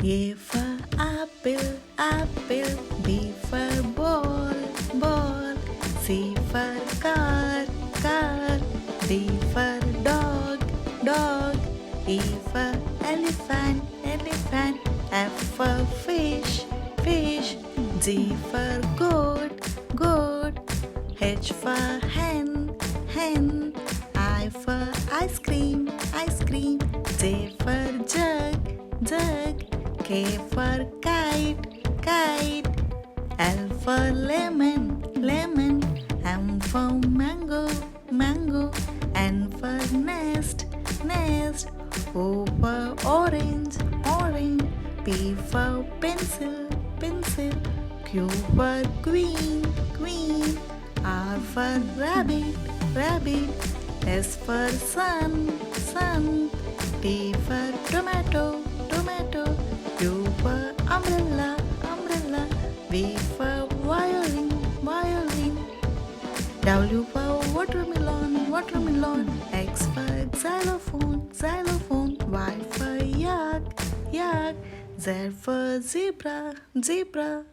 A for apple, apple. B for ball, ball. C for car, car. D for dog, dog. E for elephant, elephant. F for fish, fish. G for goat, goat. H for hen, hen. I for ice cream, ice cream. J for jug, jug. K for kite, kite. L for lemon, lemon. M for mango, mango. N for nest, nest. O for orange, orange. P for pencil, pencil. Q for queen, queen. R for rabbit, rabbit. S for sun, sun. T for tomato, tomato. U for umbrella, umbrella. V for violin, violin. W for watermelon, watermelon. X for xylophone, xylophone. Y for yak, yak. Z for zebra, zebra.